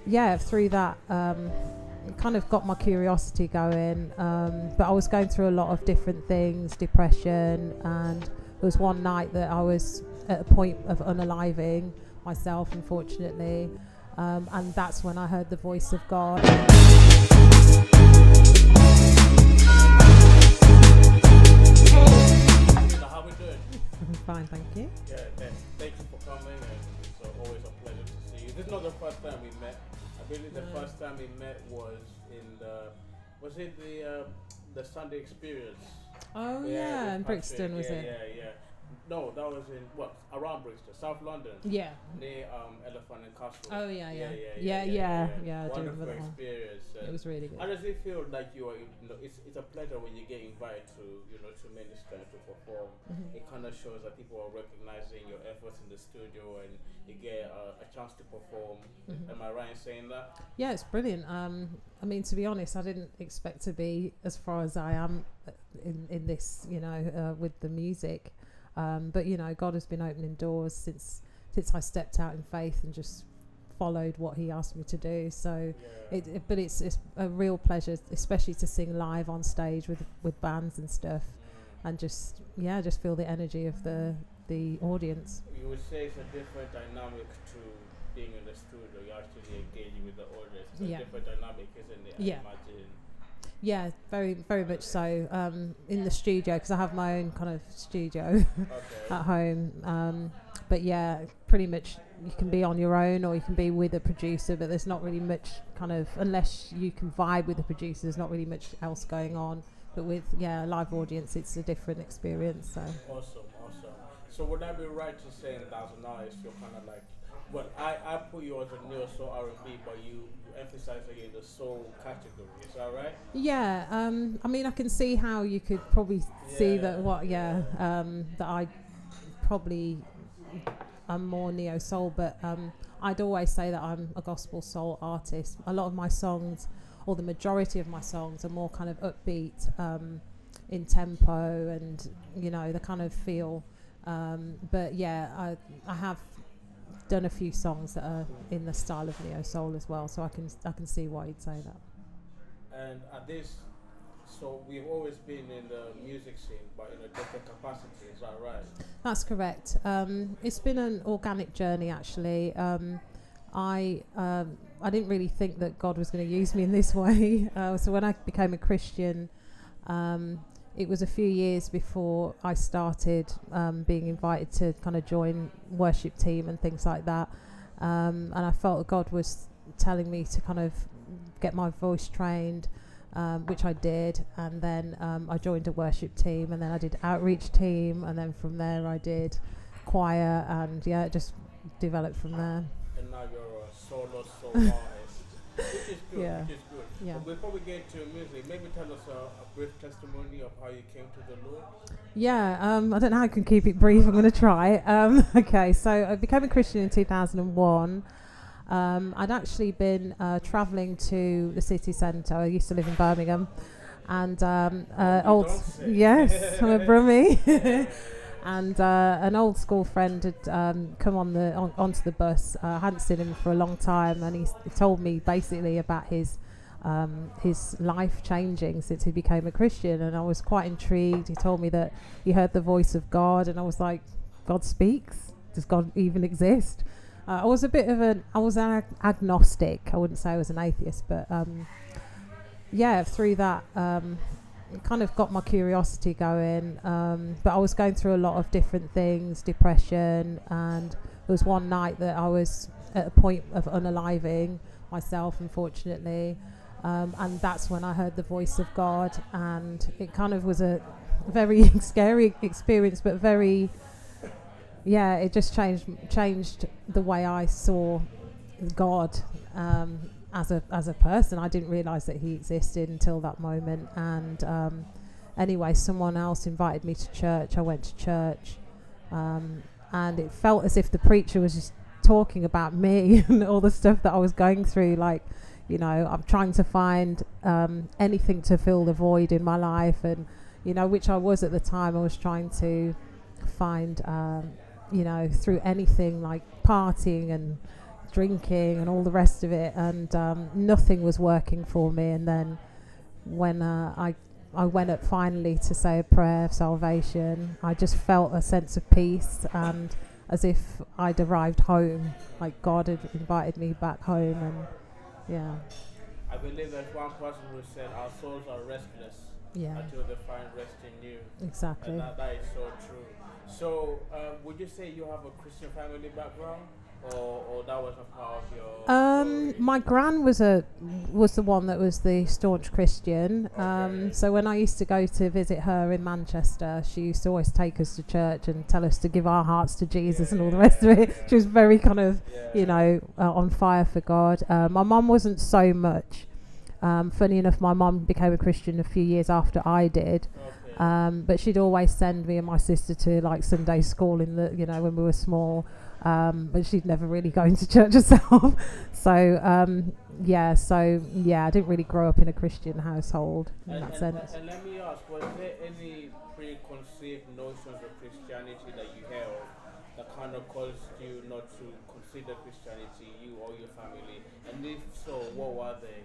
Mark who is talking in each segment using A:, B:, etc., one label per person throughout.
A: yeah, through that, it kind of got my curiosity going. But I was going through a lot of different things, depression, and there was one night that I was at a point of unaliving myself, unfortunately. And that's when I heard the voice of God.
B: How we doing?
A: Fine, thank you.
B: Yeah, thank you for coming, and it's always a pleasure to see you. This is not the first time we met. I believe the first time we met was in the Sunday Experience?
A: Oh yeah, in Brixton, was it?
B: Yeah. No, that was in around Brixton, South London.
A: Yeah.
B: Near Elephant and Castle.
A: Oh yeah. I do
B: Wonderful
A: remember that one.
B: experience.
A: It was really good.
B: How does it feel like you are? It's a pleasure when you get invited to to minister and to perform.
A: Mm-hmm.
B: It kind of shows that people are recognizing your efforts in the studio, and you get a chance to perform.
A: Mm-hmm.
B: Am I right in saying that?
A: Yeah, it's brilliant. I mean, to be honest, I didn't expect to be as far as I am in this, with the music. But God has been opening doors since I stepped out in faith and just followed what He asked me to do. So, but it's a real pleasure, especially to sing live on stage with bands and stuff, and just feel the energy of the audience.
B: You would say it's a different dynamic to being in the studio. You're actually engaging with the audience. It's a different dynamic, isn't it? I imagine.
A: Yeah, very, very much so. In the studio, because I have my own kind of studio at home. But yeah, pretty much you can be on your own or you can be with a producer, but there's not really much kind of, unless you can vibe with the producer, there's not really much else going on. But with a live audience, it's a different experience. So.
B: Awesome. So would I be right to saying that as an artist, you're kind of like, well, I put you as a neo soul R&B, but you emphasize that you're in the soul category. Is that right?
A: Yeah. I mean, I can see how you could probably see that. That I probably am more neo soul, but I'd always say that I'm a gospel soul artist. A lot of my songs, or the majority of my songs, are more kind of upbeat, in tempo, and the kind of feel. But yeah, I have done a few songs that are in the style of neo soul as well, so I can see why you'd say that.
B: And so we've always been in the music scene, but in a different capacity. Is that right? That's
A: correct. It's been an organic journey, actually. I didn't really think that God was going to use me in this way. So when I became a Christian, it was a few years before I started being invited to kind of join worship team and things like that. And I felt God was telling me to kind of get my voice trained, which I did. And then I joined a worship team, and then I did outreach team. And then from there I did choir, and it just developed from there.
B: And now you're a solo soul artist. Which is good.
A: Yeah.
B: Yeah. But before we get to music, maybe tell us a brief testimony of how you came to the Lord.
A: Yeah, I don't know how I can keep it brief. I'm going to try. Okay, so I became a Christian in 2001. I'd actually been travelling to the city centre. I used to live in Birmingham, and I'm a Brummie. And an old school friend had come onto the bus. I hadn't seen him for a long time, and he told me basically about his life changing since he became a Christian, and I was quite intrigued. He told me that he heard the voice of God, and I was like, God speaks? Does God even exist? I was an agnostic. I wouldn't say I was an atheist, but through that, it kind of got my curiosity going. But I was going through a lot of different things, depression, and there was one night that I was at a point of unaliving myself, unfortunately. And that's when I heard the voice of God, and it kind of was a very scary experience, but it just changed the way I saw God as a person. I didn't realise that He existed until that moment. And anyway, someone else invited me to church. I went to church, and it felt as if the preacher was just talking about me and all the stuff that I was going through. Like, I'm trying to find anything to fill the void in my life, and which I was at the time. I was trying to find through anything, like partying and drinking and all the rest of it, and nothing was working for me. And then when I went up finally to say a prayer of salvation, I just felt a sense of peace, and as if I'd arrived home, like God had invited me back home. And yeah,
B: I believe there's one person who said our souls are restless until they find rest in you.
A: Exactly.
B: And that is so true. So, would you say you have a Christian family background, or that was a part of your story?
A: My gran was the one that was the staunch Christian.
B: Okay.
A: So when I used to go to visit her in Manchester, she used to always take us to church and tell us to give our hearts to Jesus and all the rest of it. She was very kind of, on fire for God. My mum wasn't so much. Funny enough, my mum became a Christian a few years after I did.
B: Okay.
A: But she'd always send me and my sister to like Sunday school when we were small. But she'd never really go into church herself. So I didn't really grow up in a Christian household in that sense.
B: And let me ask, was there any preconceived notions of Christianity that you held that kind of caused you not to consider Christianity, you or your family? And if so, what were they?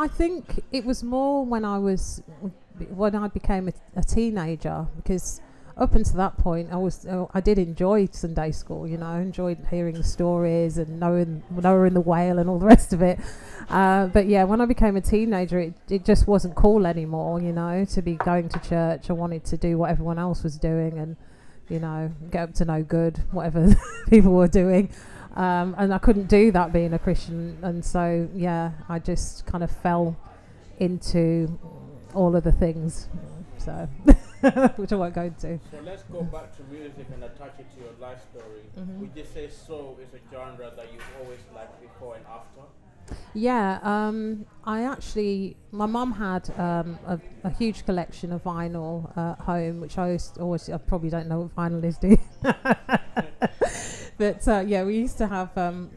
A: I think it was more when I became a teenager, because up until that point I did enjoy Sunday school. I enjoyed hearing the stories and knowing Noah and the whale and all the rest of it. But yeah, when I became a teenager, it just wasn't cool anymore. To be going to church. I wanted to do what everyone else was doing and get up to no good, whatever people were doing. And I couldn't do that being a Christian, and so I just kind of fell into all of the things, so which I won't go into.
B: So let's go back to music and attach it to your life story.
A: Mm-hmm.
B: Would you say soul is a genre that you've always liked before and after?
A: Yeah, my mum had a huge collection of vinyl at home, which I probably don't know what vinyl is, do you? But we used to have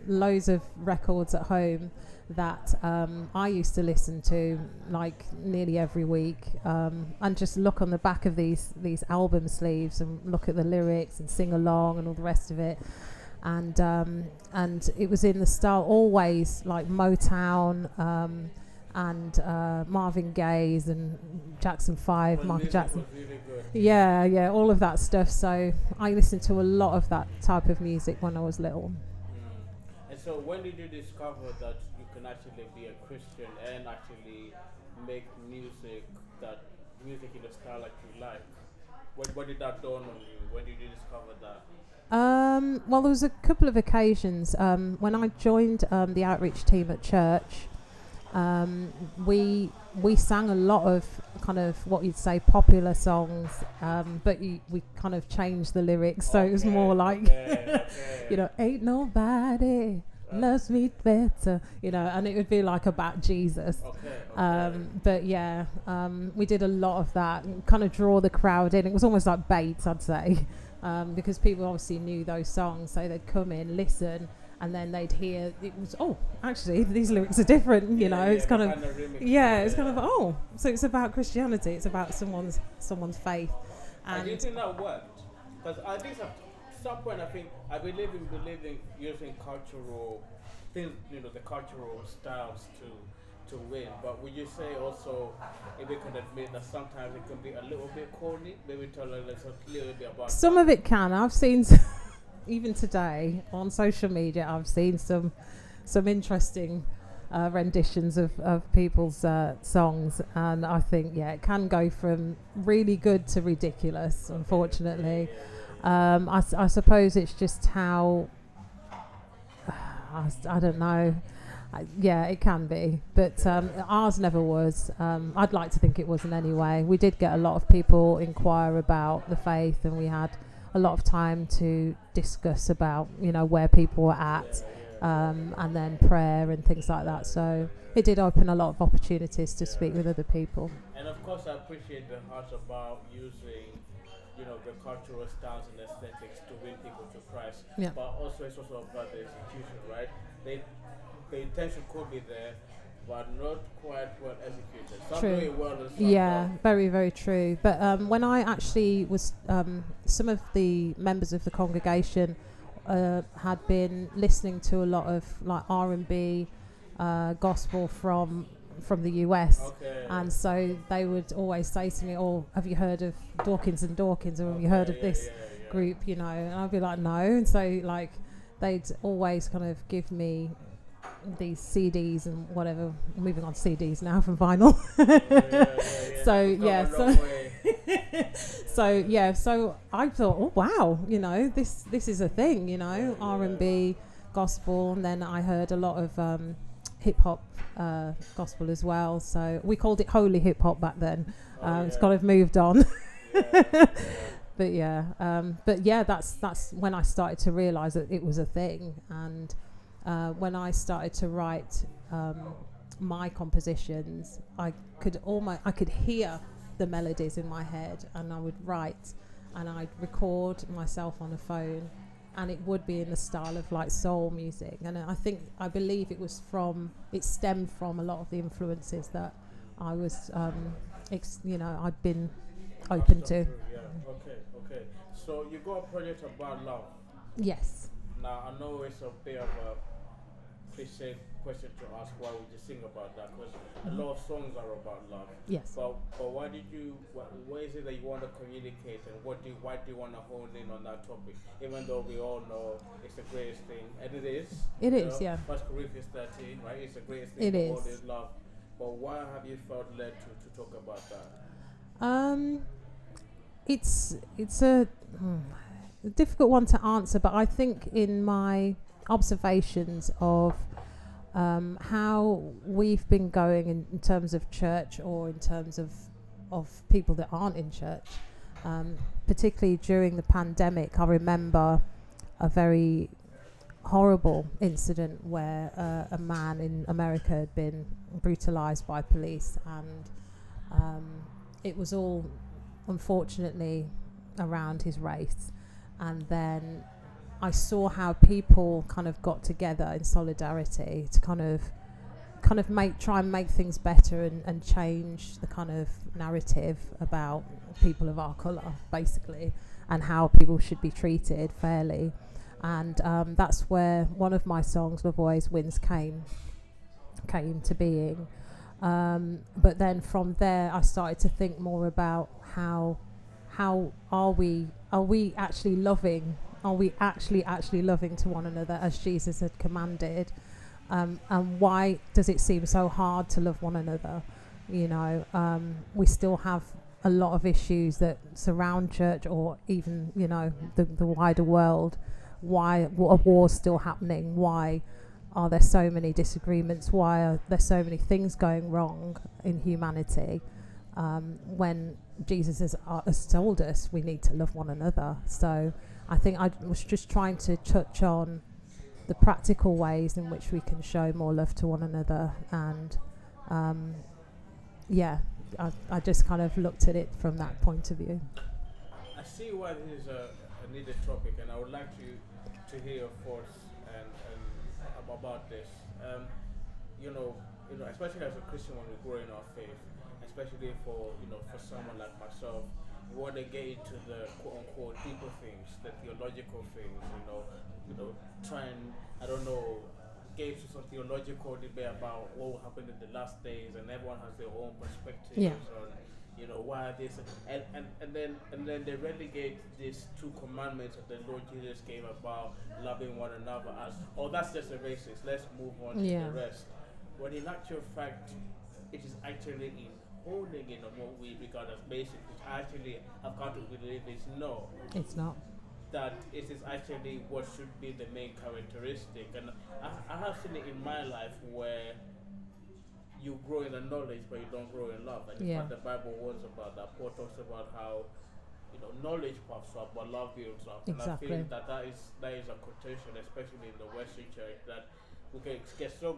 A: loads of records at home that I used to listen to like nearly every week, and just look on the back of these album sleeves and look at the lyrics and sing along and all the rest of it. And it was in the style always like Motown and Marvin Gaye's and Jackson 5, Michael Jackson.
B: Really good.
A: Yeah, all of that stuff. So I listened to a lot of that type of music when I was little.
B: And so when did you discover that you can actually be a Christian and actually make music in a style like you like? When did that dawn on you? When did you discover that?
A: Well, there was a couple of occasions. When I joined the outreach team at church, we sang a lot of kind of what you'd say popular songs, but we kind of changed the lyrics, so it was more like ain't nobody loves me better, and it would be like about Jesus. But we did a lot of that and kind of draw the crowd in. It was almost like bait, I'd say, because people obviously knew those songs, so they'd come in, listen, and then they'd hear it was, actually these lyrics are different, it's kind of it's kind of so it's about Christianity, it's about someone's faith.
B: And do you think that worked? Because I think at some point I believe in using cultural things, the cultural styles to win. But would you say also, if we can admit that sometimes it can be a little bit corny, maybe tell us a little bit about
A: some of it can. I've seen even today on social media, I've seen some interesting renditions of people's songs, and I think it can go from really good to ridiculous, unfortunately. I suppose it's just how I don't know. It can be, but ours never was. I'd like to think it wasn't anyway. We did get a lot of people inquire about the faith, and we had a lot of time to discuss about where people were at, and then prayer and things like that. So it did open a lot of opportunities to speak with other people.
B: And of course, I appreciate the heart about using the cultural styles and aesthetics to win people to Christ. But also it's also about the institution, right? The intention could be there, but not quite well executed. Some do it well and some don't.
A: Very, very true. But when I actually was, some of the members of the congregation had been listening to a lot of like R&B, gospel from the US.
B: Okay.
A: And so they would always say to me, "Oh, have you heard of Dawkins and Dawkins, or have you heard of this group?" You know, and I'd be like, "No." And so like they'd always kind of give me these CDs and whatever. Moving on to CDs now from vinyl. So I thought, oh wow, you know, this is a thing, you know, R&B, gospel, and then I heard a lot of hip hop, gospel as well. So we called it holy hip hop back then. It's kind of moved on. But that's when I started to realise that it was a thing, and when I started to write my compositions, I could hear the melodies in my head, and I would write, and I'd record myself on a phone, and it would be in the style of like soul music. And I believe it stemmed from a lot of the influences that I was I'd been open to.
B: Okay. So you got a project about love.
A: Yes.
B: Now I know it's a bit of a cliche question to ask, why would you sing about that? Because a lot of songs are about love.
A: Yes.
B: But why did you? What is it that you want to communicate, and why do you want to hone in on that topic? Even though we all know it's the greatest thing, and it is.
A: It is, yeah.
B: 1 Corinthians 13, right? It's the greatest thing.
A: It
B: All
A: is.
B: is love. But why have you felt led to talk about that?
A: It's a difficult one to answer, but I think in my observations of how we've been going in terms of church, or in terms of people that aren't in church, particularly during the pandemic, I remember a very horrible incident where a man in America had been brutalized by police, and it was all unfortunately around his race. And then I saw how people kind of got together in solidarity to kind of try and make things better, and change the kind of narrative about people of our colour, basically, and how people should be treated fairly. And that's where one of my songs, Love Always Wins, came to being. But then from there I started to think more about how are we actually loving? Are we actually loving to one another as Jesus had commanded? And why does it seem so hard to love one another? You know, we still have a lot of issues that surround church, or even, you know, the wider world. Why are wars still happening? Why are there so many disagreements? Why are there so many things going wrong in humanity? When Jesus has told us we need to love one another. So I think I was just trying to touch on the practical ways in which we can show more love to one another. And I just kind of looked at it from that point of view.
B: I see why this is a needed topic, and I would like to hear your thoughts and about this. You know, especially as a Christian, when we grow in our faith, especially for someone like myself, we want to get into the quote unquote deeper things, the theological things. Try and get into some theological debate about what will happen in the last days, and everyone has their own perspectives on why this, and then they relegate these 2 commandments that the Lord Jesus gave about loving one another as, that's just a racist, let's move on to the rest. When in actual fact, it is actually in holding in on what we regard as basic, which actually I've come to believe is no.
A: It's not.
B: That it is actually what should be the main characteristic. And I have seen it in my life where you grow in the knowledge but you don't grow in love. And in fact the Bible warns about that. Paul talks about how knowledge puffs up but love builds up.
A: Exactly.
B: And I feel that is a quotation, especially in the Western church, that we can get so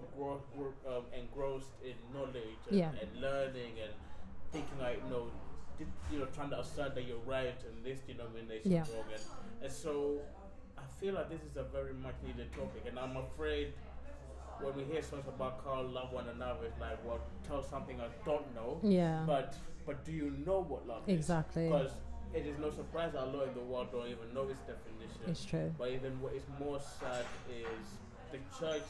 B: engrossed in knowledge and learning and thinking trying to assert that you're right and this denomination is wrong. And so I feel like this is a very much needed topic, and I'm afraid when we hear songs about call love one another, it's like, well, tell something I don't know.
A: Yeah.
B: But do you know what love
A: exactly.
B: is? Because it is no surprise that a lot in the world don't even know its definition.
A: It's true.
B: But even what is more sad is the church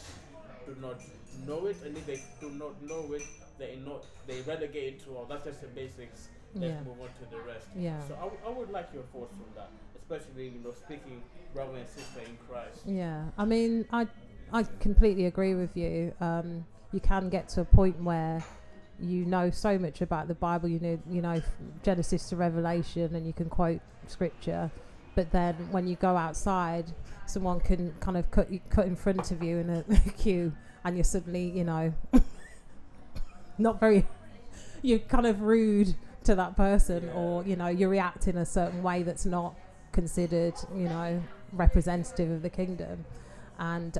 B: do not know it, and if they do not know it, they relegate it to, oh, that's just the basics. Let's move on to the rest.
A: Yeah.
B: So I would like your thoughts on that, especially speaking brother and sister in Christ.
A: Yeah. I mean, I completely agree with you. You can get to a point where you know so much about the Bible, you know Genesis to Revelation, and you can quote scripture, but then when you go outside, someone can kind of cut in front of you in a queue, and you're suddenly, not very, you're kind of rude to that person, or you react in a certain way that's not considered representative of the kingdom. And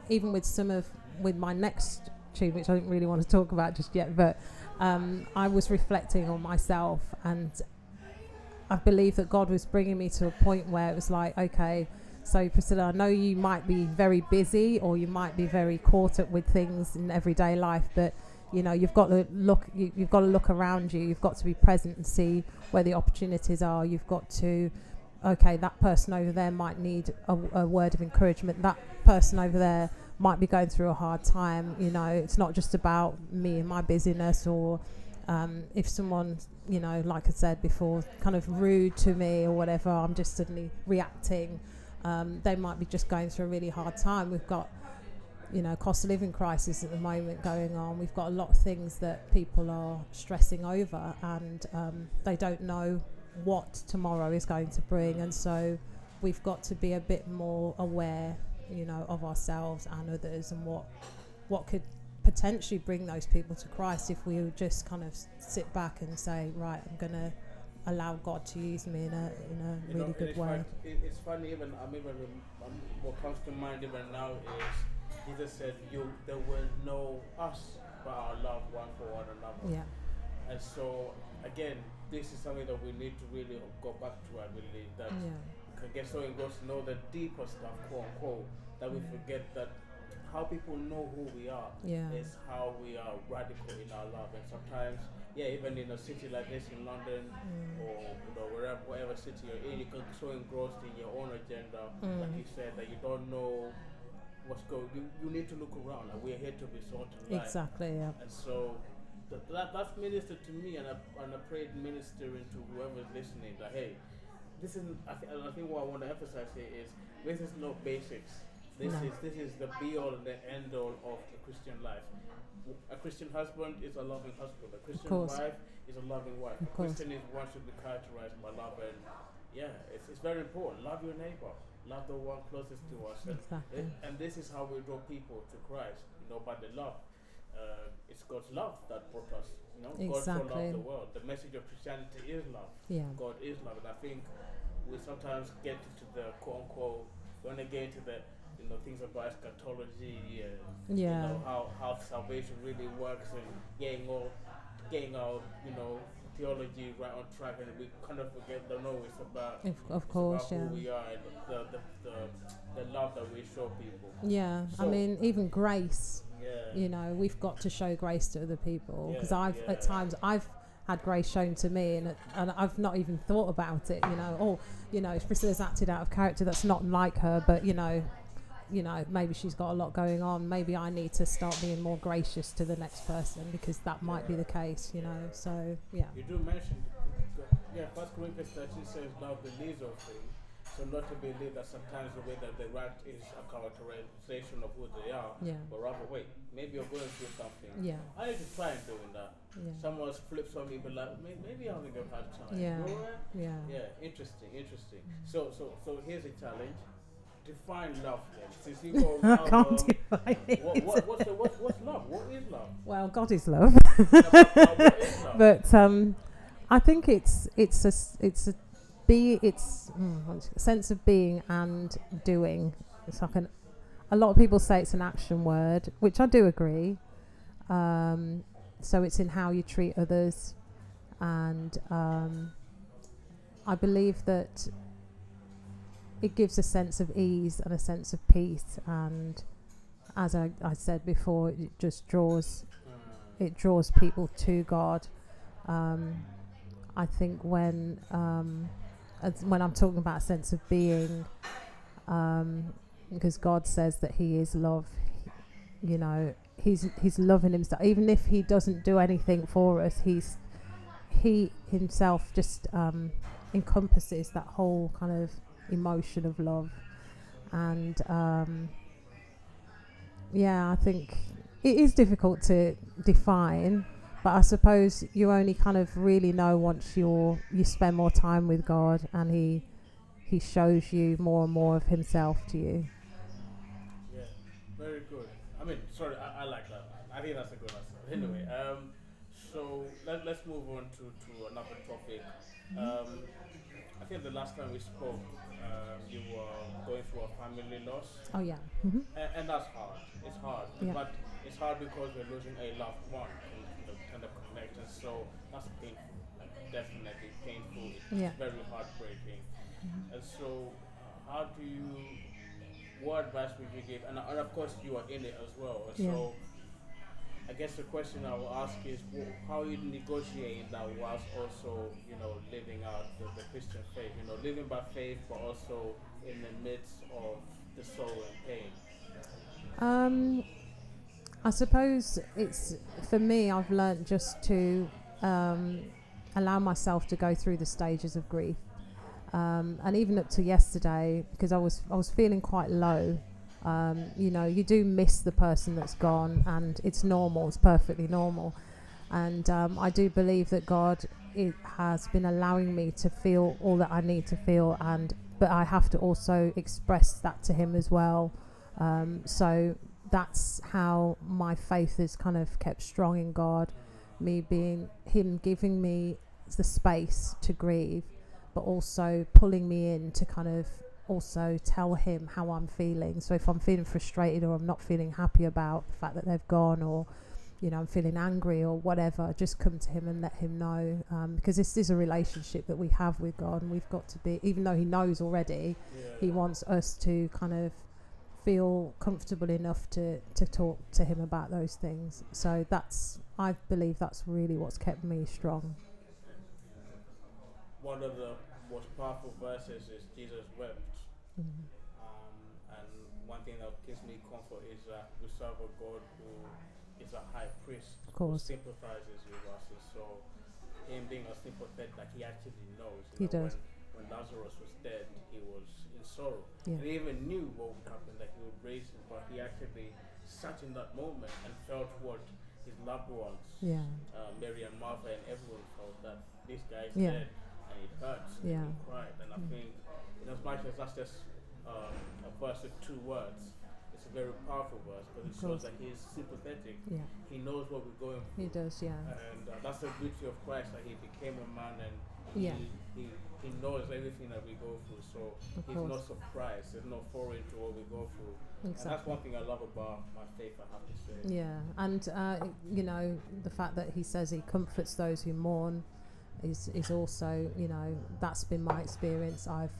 A: even with my next tune, which I don't really want to talk about just yet, but I was reflecting on myself, and I believe that God was bringing me to a point where it was like, okay, so Priscilla, I know you might be very busy, or you might be very caught up with things in everyday life, but you've got to look around you. You've got to be present and see where the opportunities are. You've got to, okay, that person over there might need a word of encouragement. That person over there might be going through a hard time. It's not just about me and my busyness, or if someone, like I said before, kind of rude to me or whatever, I'm just suddenly reacting. They might be just going through a really hard time. We've got cost of living crisis at the moment going on. We've got a lot of things that people are stressing over, and they don't know what tomorrow is going to bring. And so we've got to be a bit more aware of ourselves and others, and what could potentially bring those people to Christ if we would just kind of sit back and say, right, I'm going to allow God to use me in a really good way.
B: It's funny, even what comes to mind even now is Jesus said, there will know us by our love one for one another.
A: Yeah.
B: And so again, this is something that we need to really go back to. I believe that can get so engrossed to know the deeper stuff, quote unquote, that we forget that how people know who we are is how we are radical in our love. And sometimes, even in a city like this in London, or whatever city you're in, you can get so engrossed in your own agenda, like you said, that you don't know what's going. You need to look around. Like, we're here to be salt and light.
A: Exactly. Yeah.
B: And so that's ministered to me, and I prayed ministering to whoever's listening that, hey, this isn't. I think what I want to emphasize here is this is not basics. This is the be all and the end all of the Christian life. A Christian husband is a loving husband. A Christian wife is a loving wife. A Christian is one should be characterized by love, and it's very important. Love your neighbor. Love the one closest to us.
A: Exactly.
B: And this is how we draw people to Christ. By the love. It's God's love that brought us.
A: Exactly.
B: God so loved the world. The message of Christianity is love. Yeah. God is love, and I think we sometimes get into the quote unquote when they get into the things about eschatology and how salvation really works, and getting our theology right on track, and we kind of forget that it's about who we are and the love that we show people. Yeah,
A: so, I mean, even grace. Yeah. We've got to show grace to other people, because at times I've had grace shown to me, and I've not even thought about it. If Priscilla's acted out of character, that's not like her, but maybe she's got a lot going on. Maybe I need to start being more gracious to the next person, because that might be the case. So
B: you do mention 1 Corinthians 13 says now believes all things. So not to believe that sometimes the way that they write is a characterization of who they are, but rather, wait, maybe you're going through something. Yeah. I need to try and doing that. Yeah. Someone flips on me, but like, maybe I think I've had time. Yeah. Yeah. Interesting. So here's a challenge. Define love then. Since you go
A: I can't define it.
B: What's love? What is love?
A: Well, God is love.
B: What is love?
A: But I think it's a sense of being and doing. It's like a lot of people say it's an action word, which I do agree. So it's in how you treat others, and I believe that it gives a sense of ease and a sense of peace, and as I said before, it just draws people to God. I think when I'm talking about a sense of being, because God says that He is love, you know, He's loving Himself. Even if He doesn't do anything for us, He Himself just encompasses that whole kind of emotion of love. And I think it is difficult to define, but I suppose you only kind of really know once you spend more time with God, and He shows you more and more of Himself to you.
B: Yeah, very good. I mean, sorry, I like that. I think that's a good answer. Anyway, so let's move on to another topic. Um, I think the last time we spoke, you were going through a family loss.
A: Oh yeah.
B: And that's hard. It's hard.
A: Yeah.
B: But it's hard because we're losing a loved one and kind of connection. So that's painful. Like, definitely painful. It's very heartbreaking. And so, what advice would you give? And of course, you are in it as well. And so, I guess the question I will ask is, how you negotiate that whilst also, living out the Christian faith, living by faith, but also in the midst of the sorrow and pain.
A: I suppose it's, for me, I've learnt just to allow myself to go through the stages of grief, and even up to yesterday, because I was feeling quite low. You do miss the person that's gone, and it's normal. It's perfectly normal. And I do believe that God has been allowing me to feel all that I need to feel, but I have to also express that to Him as well. So that's how my faith is kind of kept strong in God, Him giving me the space to grieve, but also pulling me in to kind of also tell Him how I'm feeling. So if I'm feeling frustrated, or I'm not feeling happy about the fact that they've gone, or I'm feeling angry or whatever, just come to Him and let Him know, because this is a relationship that we have with God, and we've got to be, even though He knows already, He wants us to kind of feel comfortable enough to talk to Him about those things. So I believe that's really what's kept me strong.
B: One of the most powerful verses is Jesus wept.
A: Mm-hmm.
B: And one thing that gives me comfort is that we serve a God who is a high priest,
A: of course,
B: who sympathizes with us. And so Him being a sympathetic, like He actually knows.
A: He does.
B: When Lazarus was dead, he was in sorrow.
A: Yeah.
B: And He even knew what would happen, that He would raise him, but He actually sat in that moment and felt what His loved ones, Mary and Martha and everyone felt, that this guy is dead. And it hurts, and he cried. And I think, in as much as that's just a verse with 2 words, it's a very powerful verse, because it shows that He's sympathetic. He knows what we're going through.
A: He does,
B: And that's the beauty of Christ, that He became a man, and he knows everything that we go through. So He's not surprised. He's not foreign to what we go through. Exactly. And that's one thing I love about my faith, I have to say.
A: Yeah, and the fact that He says He comforts those who mourn is also, that's been my experience. I've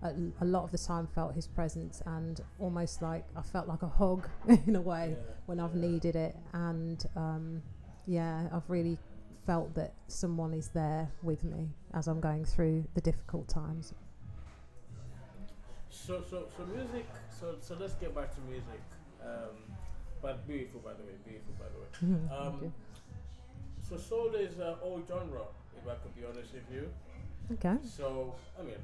A: a lot of the time felt His presence, and almost like I felt like a hug in a way when I've needed it. And I've really felt that someone is there with me as I'm going through the difficult times.
B: So music. So let's get back to music. But beautiful, by the way.
A: Thank you.
B: So soul is an old genre, if I could be honest with you.
A: Okay.
B: So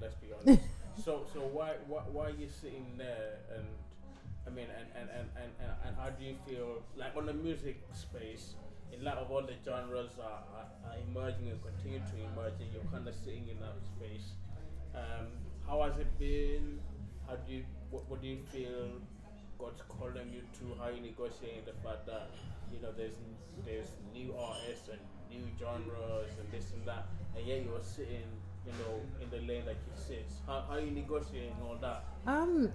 B: let's be honest. so why are you sitting there, and and how do you feel, like, on the music space, in light of all the genres are emerging and continue to emerge, and you're kind of sitting in that space? How has it been? What do you feel God's calling you to? How are you negotiating the fact that there's new artists and new genres and this and that, and yet you're sitting in the lane that you sit? How are you negotiating all that?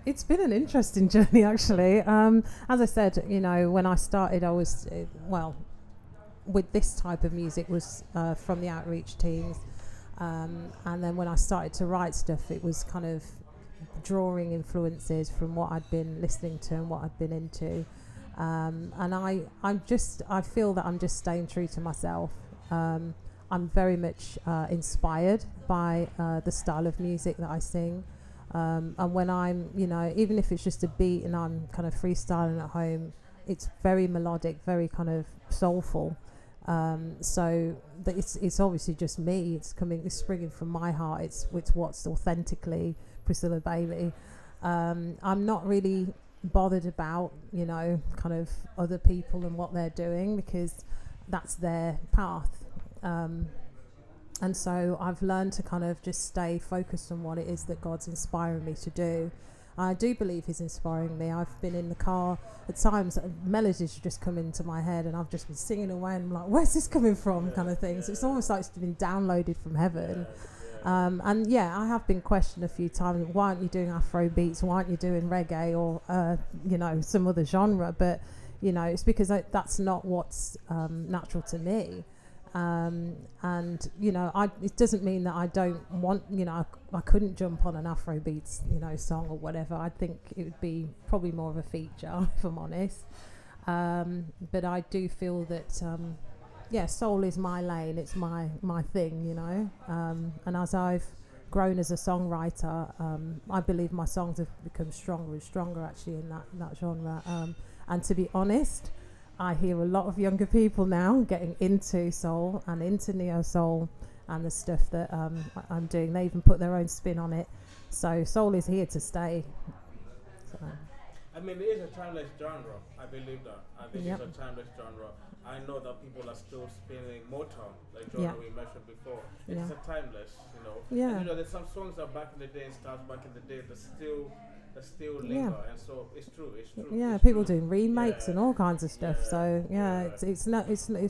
A: It's been an interesting journey, actually. As I said, when I started, I was with this type of music was from the outreach teams, and then when I started to write stuff, it was kind of drawing influences from what I'd been listening to and what I'd been into, and I feel that I'm just staying true to myself. I'm very much inspired by the style of music that I sing. And when I'm, even if it's just a beat and I'm kind of freestyling at home, it's very melodic, very kind of soulful. So that it's obviously just me. It's springing from my heart. It's what's authentically Priscilla Bailey. I'm not really bothered about, kind of other people and what they're doing, because that's their path. And so I've learned to kind of just stay focused on what it is that God's inspiring me to do. I do believe he's inspiring me. I've been in the car at times, melodies just come into my head and I've just been singing away and I'm like, where's this coming from, kind of thing. So it's almost like it's been downloaded from heaven. And I have been questioned a few times, why aren't you doing Afro beats, why aren't you doing reggae or some other genre? But it's because that's not what's natural to me. It doesn't mean that I don't want, I couldn't jump on an Afrobeats, song or whatever. I think it would be probably more of a feature, if I'm honest. But I do feel that, soul is my lane. It's my thing, and as I've grown as a songwriter, I believe my songs have become stronger and stronger actually in that genre. And to be honest, I hear a lot of younger people now getting into soul and into neo soul and the stuff that I'm doing. They even put their own spin on it. So soul is here to stay. So.
B: I mean, it is a timeless genre. I believe that. I think it's a timeless genre. I know that people are still spinning Motown, like genre we mentioned before. It's a timeless,
A: Yeah.
B: And, there's some songs that back in the day, stars back in the day, that still linger, and so it's true.
A: Yeah,
B: it's
A: people
B: true.
A: doing remakes and all kinds of stuff. So it's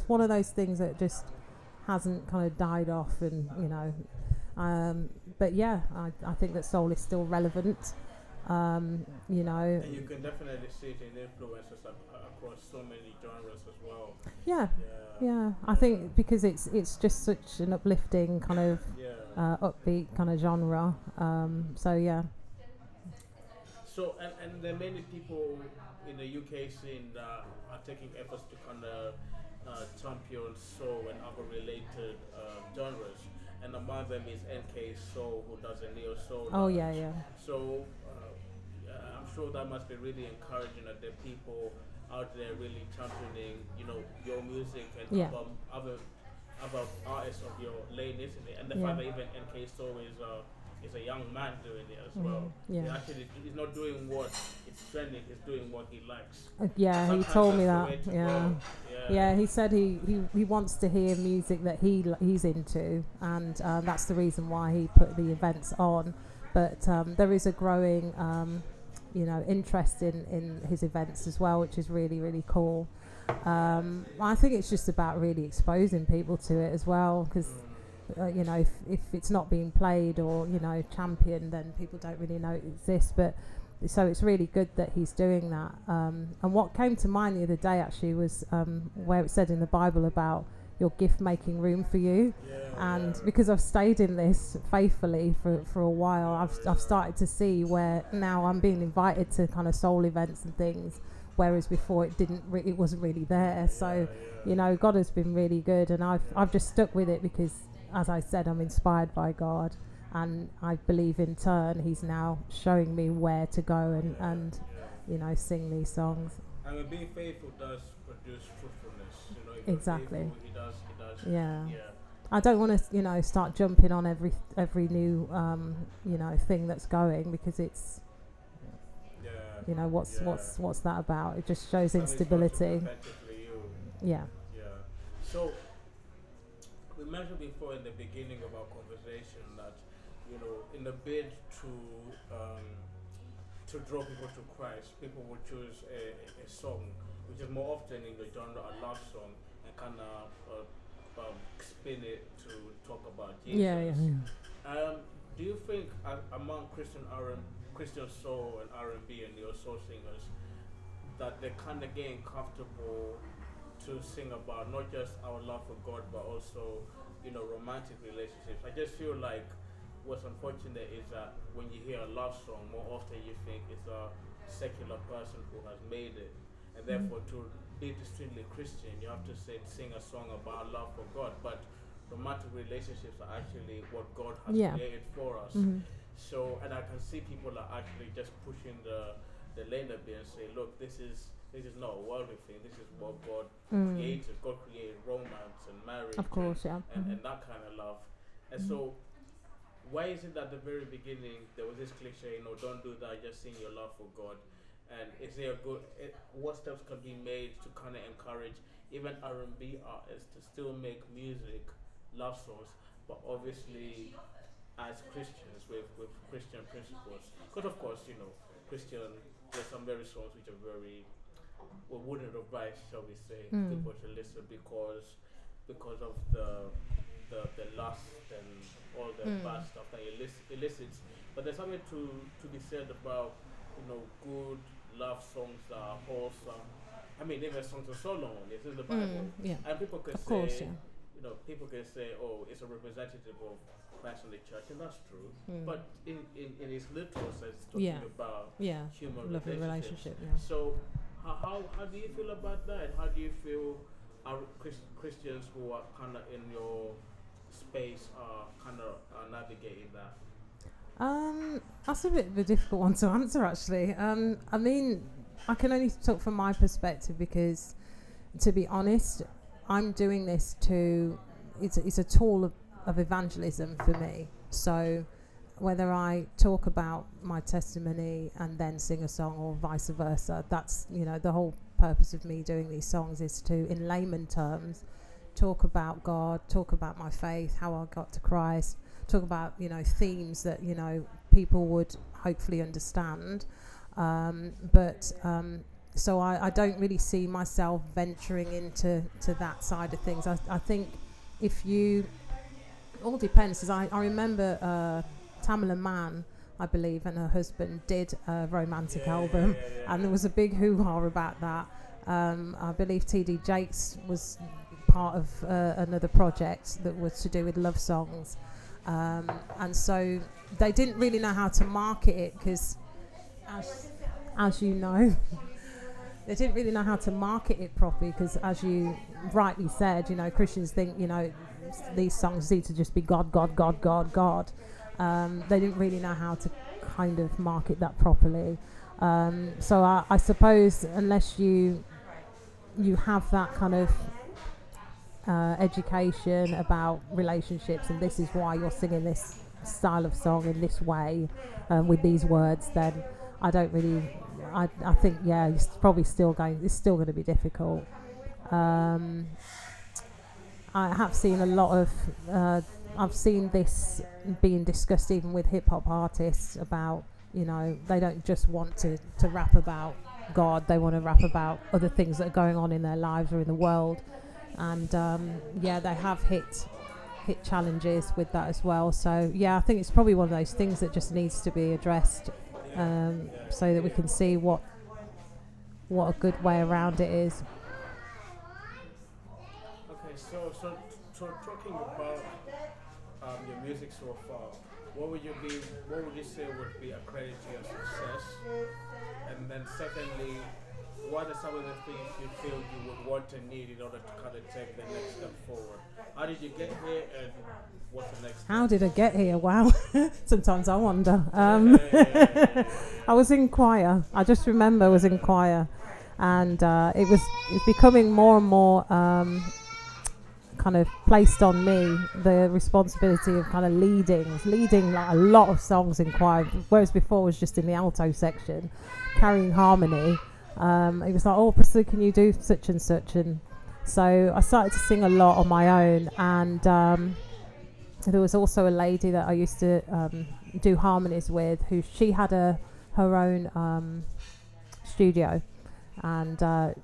A: one of those things that just hasn't kind of died off, and but I think that soul is still relevant. And
B: you can definitely see it in influences across so many genres as well.
A: Yeah. I think because it's just such an uplifting kind of upbeat kind of genre.
B: So, and there are many people in the UK scene that are taking efforts to kind of champion soul and other related genres. And among them is NK Soul, who does a neo soul.
A: Oh, yeah.
B: So, I'm sure that must be really encouraging that there are people out there really championing, your music and other artists of your lane, isn't it? And the fact that even NK Soul is a young man doing it as well. Yeah. He's not doing what it's trending, he's doing what he likes.
A: He told me that. Yeah, he said he wants to hear music that he's into, and that's the reason why he put the events on. But there is a growing interest in his events as well, which is really, really cool. I think it's just about really exposing people to it as well, because if it's not being played or championed, then people don't really know it exists. But so it's really good that he's doing that. And what came to mind the other day actually was where it said in the Bible about your gift making room for you. And because I've stayed in this faithfully for a while, I've started to see where now I'm being invited to kind of soul events and things, whereas before it wasn't really there. So God has been really good, and I've just stuck with it because, as I said, I'm inspired by God, and I believe in turn he's now showing me where to go and sing these songs.
B: I mean, being faithful does produce fruitfulness.
A: Exactly.
B: Faithful, he does.
A: Yeah. I don't want to start jumping on every new thing that's going, because it's what's that about? It just shows instability. Yeah.
B: So we mentioned before in the beginning of our conversation that in the bid to draw people to Christ, people will choose a song which is more often in the genre a love song, and kind of spin it to talk about Jesus. Do you think among Christian soul and R&B and neo soul singers that they're kind of getting comfortable to sing about not just our love for God, but also romantic relationships? I just feel like what's unfortunate is that when you hear a love song, more often you think it's a secular person who has made it, and therefore to be distinctly Christian, you have to sing a song about love for God. But romantic relationships are actually what God has
A: Yeah.
B: created for us.
A: Mhm.
B: So, and I can see people are actually just pushing the lane a bit and say, look, this is not a worldly thing. This is what God created. God created romance and marriage,
A: Of course, yeah.
B: and that kind of love. And so, why is it that at the very beginning there was this cliche, don't do that, just sing your love for God? And is there what steps can be made to kind of encourage even R&B artists to still make music, love songs, but obviously as Christians with Christian principles? Because of course, Christian, there's some very songs which are very wouldn't advise, shall we say, people to listen because of the lust and all the bad stuff that elicits. But there's something to be said about good love songs that are wholesome. I mean, even songs are so long. This is the Bible, and people could say, people can say, oh, it's a representative of Christ in the church, and that's true. But in its literal sense, it's talking about human relationship.
A: Yeah.
B: So, how do you feel about that? How do you feel our Christians who are kind of in your space are kind of navigating that?
A: That's a bit of a difficult one to answer, actually. I mean, I can only talk from my perspective because, to be honest, I'm doing this it's a tool of evangelism for me. So whether I talk about my testimony and then sing a song or vice versa, that's, the whole purpose of me doing these songs is to, in layman terms, talk about God, talk about my faith, how I got to Christ, talk about, themes that, people would hopefully understand. So I don't really see myself venturing into that side of things. I think all depends, because I remember Tamala Mann, I believe, and her husband did a romantic album, and there was a big hoo-ha about that. I believe T.D. Jakes was part of another project that was to do with love songs. And so they didn't really know how to market it because, as you know, they didn't really know how to market it properly because, as you rightly said, Christians think, these songs need to just be God, God, God, God, God. They didn't really know how to kind of market that properly. So I suppose unless you have that kind of education about relationships and this is why you're singing this style of song in this way with these words, then I don't really. I think it's probably it's still going to be difficult. I have seen a lot of I've seen this being discussed even with hip hop artists about they don't just want to rap about God, they want to rap about other things that are going on in their lives or in the world, and they have hit challenges with that as well. So I think it's probably one of those things that just needs to be addressed, so that we can see what a good way around it is.
B: Okay, so talking about your music so far, what would you say would be a credit to your success? And then secondly, what are some of the things you feel you would want and need in order to kind of take the next step forward? How did you get here, and what's the next step?
A: How did I get here? Wow. Sometimes I wonder. I was in choir. I just remember I was in choir, and it's becoming more and more kind of placed on me the responsibility of kind of leading like a lot of songs in choir, whereas before was just in the alto section carrying harmony. It was like, oh, Priscilla, can you do such and such? And so I started to sing a lot on my own, and there was also a lady that I used to do harmonies with, who she had her own studio, and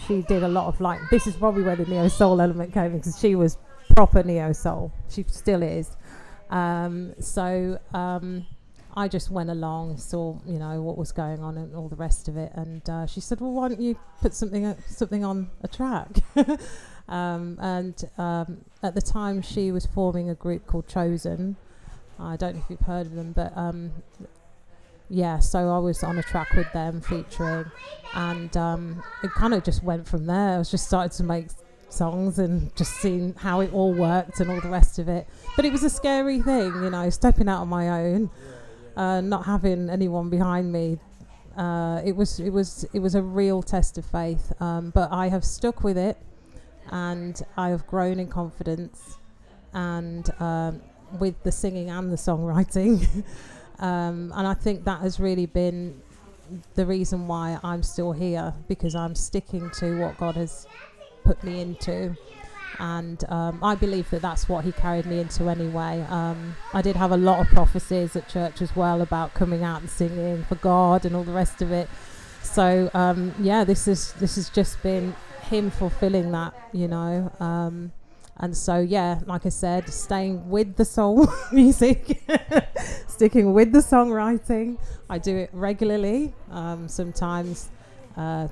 A: she did a lot of this is probably where the neo soul element came in, because she was proper neo soul. She still is. So I just went along, saw what was going on and all the rest of it, and she said, well, why don't you put something on a track? And at the time she was forming a group called Chosen. I don't know if you've heard of them, but so I was on a track with them featuring, and it kind of just went from there. I was just started to make songs and just seeing how it all worked and all the rest of it. But it was a scary thing, you know, stepping out on my own, not having anyone behind me. It was a real test of faith. But I have stuck with it, and I have grown in confidence, and with the singing and the songwriting. And I think that has really been the reason why I'm still here, because I'm sticking to what God has put me into, and I believe that that's what he carried me into anyway. I did have a lot of prophecies at church as well about coming out and singing for God and all the rest of it. So this has just been him fulfilling that, you know. And so, like I said, staying with the soul music, sticking with the songwriting. I do it regularly, sometimes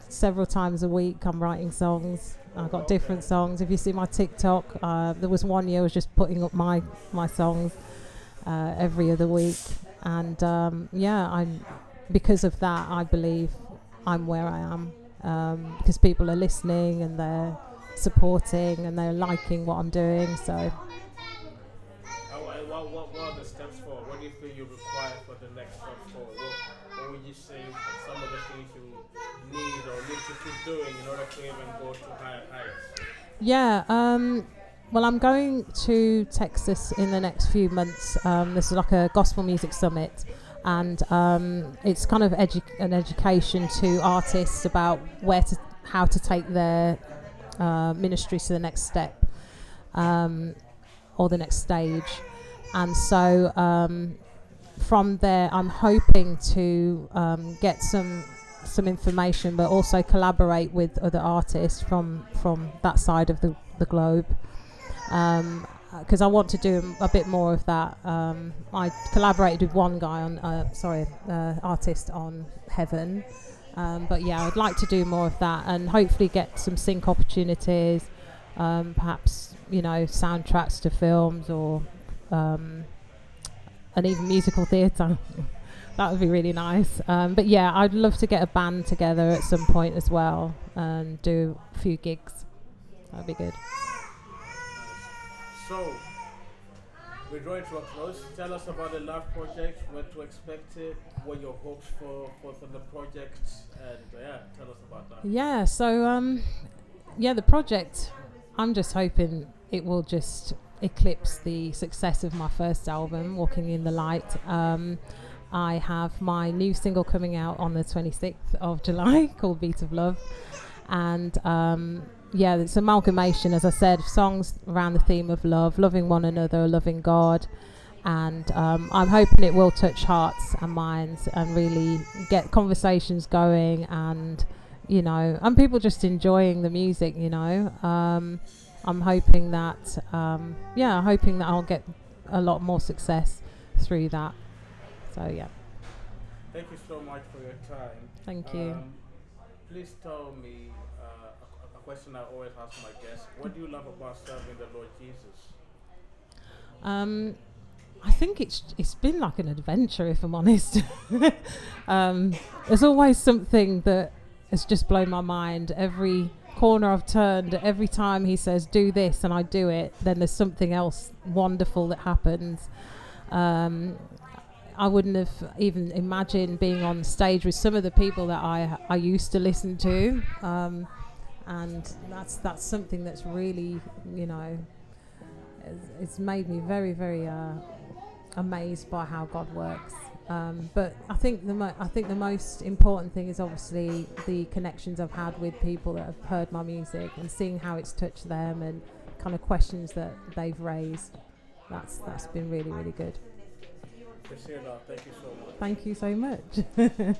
A: several times a week. I'm writing songs. I've got different songs. If you see my TikTok, there was one year I was just putting up my songs every other week. And I'm because of that, I believe I'm where I am, because people are listening and they're supporting and they're liking what I'm doing. So
B: what are the steps for? What do you think you require for the next step forward? What would you say are some of the things you need to keep doing in order to even go to higher heights?
A: Well, I'm going to Texas in the next few months. This is like a gospel music summit, and it's kind of an education to artists about how to take their ministry to the next step, or the next stage. And so from there, I'm hoping to get some information, but also collaborate with other artists from that side of the globe, because I want to do a bit more of that. I collaborated with one guy on artist on Heaven. But I'd like to do more of that and hopefully get some sync opportunities, perhaps, you know, soundtracks to films, or and even musical theatre. That would be really nice. But I'd love to get a band together at some point as well and do a few gigs. That'd be good.
B: So, we're drawing to a close. Tell us about the last project, when to expect it, what your hopes for the project, and tell us about that.
A: So the project, I'm just hoping it will just eclipse the success of my first album, Walking in the Light. I have my new single coming out on the 26th of July called Beat of Love, and it's an amalgamation, as I said, of songs around the theme of love, loving one another, loving God, and I'm hoping it will touch hearts and minds and really get conversations going, and, you know, and people just enjoying the music, you know. I'm hoping that I'll get a lot more success through that. So
B: Thank you so much for your time.
A: Thank you.
B: Please tell me a question I always ask my guests. What do you love about serving the Lord Jesus?
A: I think it's been like an adventure, if I'm honest. There's always something that has just blown my mind. Every corner I've turned, every time he says do this and I do it, then there's something else wonderful that happens. I wouldn't have even imagined being on stage with some of the people that I used to listen to, and that's something that's really, you know, it's made me very, very amazed by how God works. But I think the most important thing is obviously the connections I've had with people that have heard my music and seeing how it's touched them and kind of questions that they've raised. That's been really, really good.
B: Priscilla, thank you so much.
A: Thank you so much.